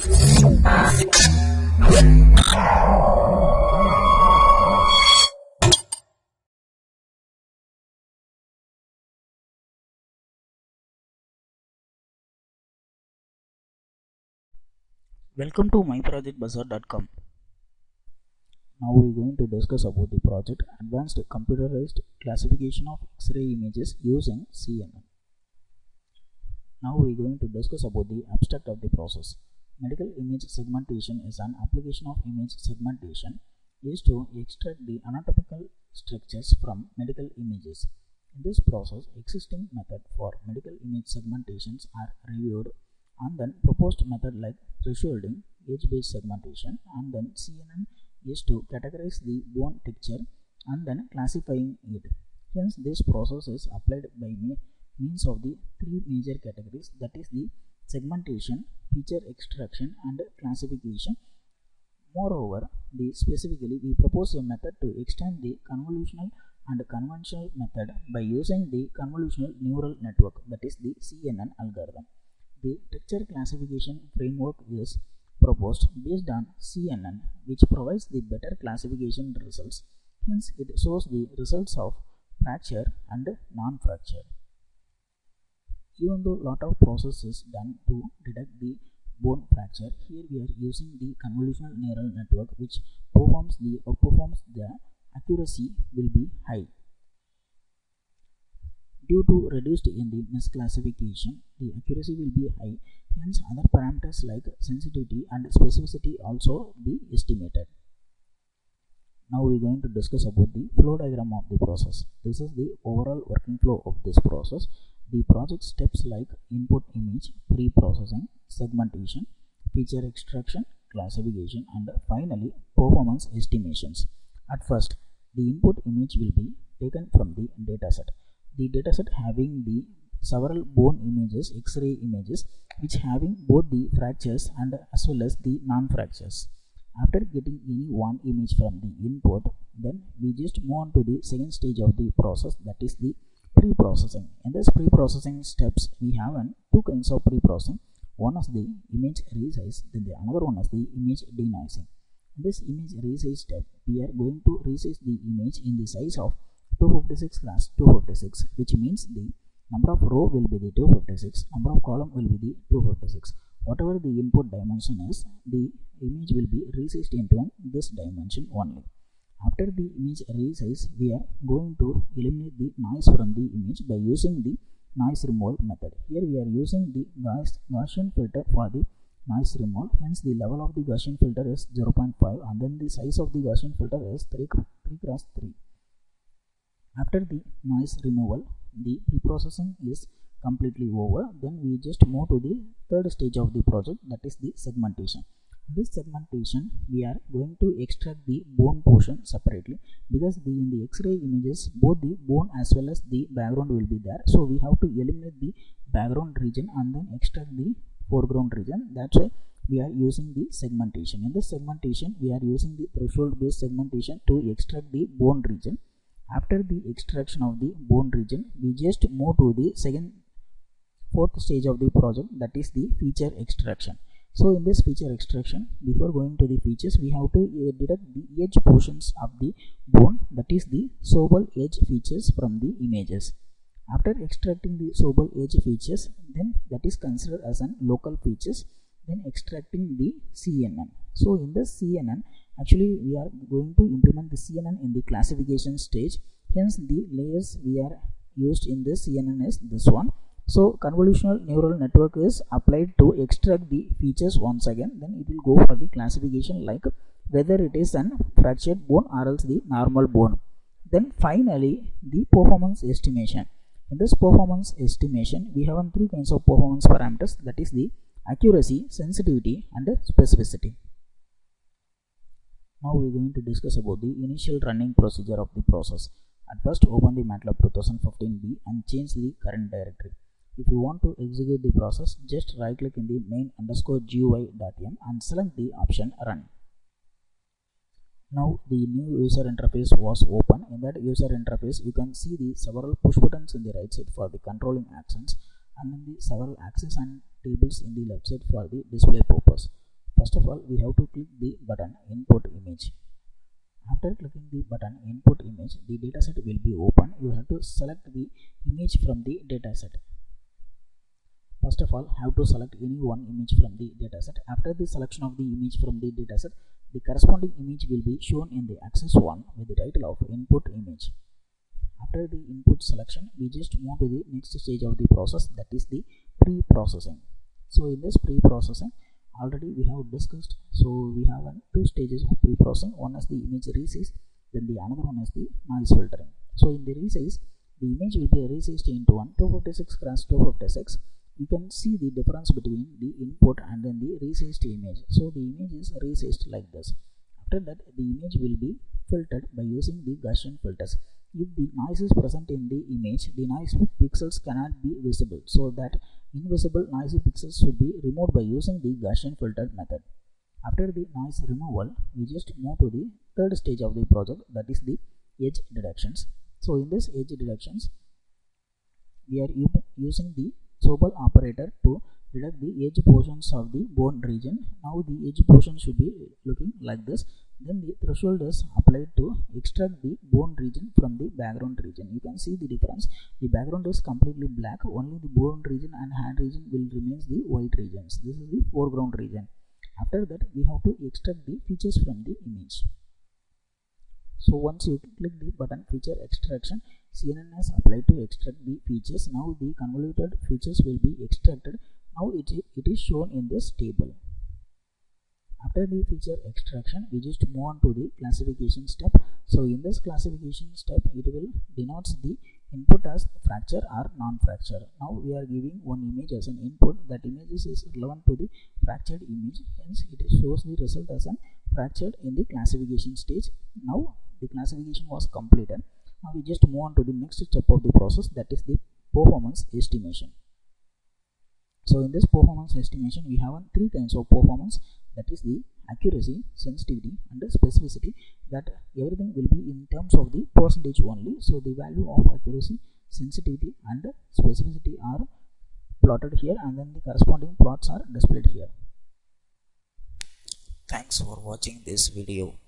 Welcome to myprojectbazaar.com. Now we are going to discuss about the project Advanced Computerized Classification of X-ray Images using CNN. Now we are going to discuss about the abstract of the process. Medical image segmentation is an application of image segmentation used to extract the anatomical structures from medical images. In this process, existing method for medical image segmentations are reviewed, and then proposed method like thresholding, age-based segmentation, and then CNN is to categorize the bone texture and then classifying it. Hence, this process is applied by means of the three major categories, that is the segmentation, feature extraction, and classification. Moreover, specifically we propose a method to extend the convolutional and conventional method by using the convolutional neural network, that is the CNN algorithm. The texture classification framework is proposed based on CNN, which provides the better classification results. Hence, it shows the results of fracture and non-fracture. Even though lot of process is done to detect the bone fracture, here we are using the convolutional neural network, which outperforms the accuracy will be high. Due to reduced in the misclassification, the accuracy will be high. Hence, other parameters like sensitivity and specificity also be estimated. Now we are going to discuss about the flow diagram of the process. This is the overall working flow of this process. The project steps like input image, pre-processing, segmentation, feature extraction, classification, and finally performance estimations. At first, the input image will be taken from the dataset. The dataset having the several bone images, X-ray images, which having both the fractures and as well as the non-fractures. After getting any one image from the input, then we just move on to the second stage of the process, that is the pre-processing. In this pre-processing steps, we have two kinds of pre-processing. One is the image resize, then the another one is the image denoising. In this image resize step, we are going to resize the image in the size of 256 class 256, which means the number of row will be the 256, number of column will be the 256. Whatever the input dimension is, the image will be resized into this dimension only. After the image resize, we are going to eliminate the noise from the image by using the noise removal method. Here we are using the Gaussian filter for the noise removal. Hence, the level of the Gaussian filter is 0.5, and then the size of the Gaussian filter is 3 cross 3. After the noise removal, the pre-processing is completely over. Then we just move to the third stage of the project, that is the segmentation. In this segmentation, we are going to extract the bone portion separately, because in the X-ray images, both the bone as well as the background will be there. So we have to eliminate the background region and then extract the foreground region. That's why we are using the segmentation. In this segmentation, we are using the threshold-based segmentation to extract the bone region. After the extraction of the bone region, we just move to the fourth stage of the project, that is the feature extraction. So in this feature extraction, before going to the features, we have to detect the edge portions of the bone, that is the sobal edge features from the images. After extracting the sobal edge features, then that is considered as an local features, then extracting the CNN. So in this CNN, actually we are going to implement the CNN in the classification stage. Hence, the layers we are used in this CNN is this one. So convolutional neural network is applied to extract the features once again. Then it will go for the classification, like whether it is an fractured bone or else the normal bone. Then finally the performance estimation. In this performance estimation, we have three kinds of performance parameters, that is the accuracy, sensitivity, and specificity. Now we are going to discuss about the initial running procedure of the process. At first, open the MATLAB 2015B and change the current directory. If you want to execute the process, just right click in the main_GUI.m and select the option run. Now the new user interface was open. In that user interface, you can see the several push buttons in the right side for the controlling actions, and then the several axes and tables in the left side for the display purpose. First of all, we have to click the button input image. After clicking the button input image, the dataset will be open. You have to select the image from the dataset. First of all, have to select any one image from the dataset. After the selection of the image from the dataset, the corresponding image will be shown in the axis 1 with the title of input image. After the input selection, we just move to the next stage of the process, that is the pre-processing. So in this pre-processing, already we have discussed, so we have two stages of pre-processing. One is the image resize, then the another one is the noise filtering. So in the resize, the image will be resized into 256 x 256. You can see the difference between the input and then the resized image. So the image is resized like this. After that, the image will be filtered by using the Gaussian filters. If the noise is present in the image, the noise pixels cannot be visible, so that invisible noisy pixels should be removed by using the Gaussian filter method. After the noise removal, we just move to the third stage of the project, that is the edge detections. So in this edge detections, we are using the Sobel operator to detect the edge portions of the bone region. Now the edge portion should be looking like this. Then the threshold is applied to extract the bone region from the background region. You can see the difference. The background is completely black. Only the bone region and hand region will remain the white regions. This is the foreground region. After that, we have to extract the features from the image. So once you click the button feature extraction, CNN is applied to extract the features. Now the convoluted features will be extracted. Now it is shown in this table. After the feature extraction, we just move on to the classification step. So in this classification step, it will denotes the input as fracture or non-fracture. Now we are giving one image as an input. That image is relevant to the fractured image. Hence it shows the result as an fractured in the classification stage. Now the classification was completed. Now we just move on to the next step of the process, that is the performance estimation. So in this performance estimation, we have three kinds of performance, that is the accuracy, sensitivity and specificity. That everything will be in terms of the percentage only. So the value of accuracy, sensitivity and specificity are plotted here, and then the corresponding plots are displayed here. Thanks for watching this video.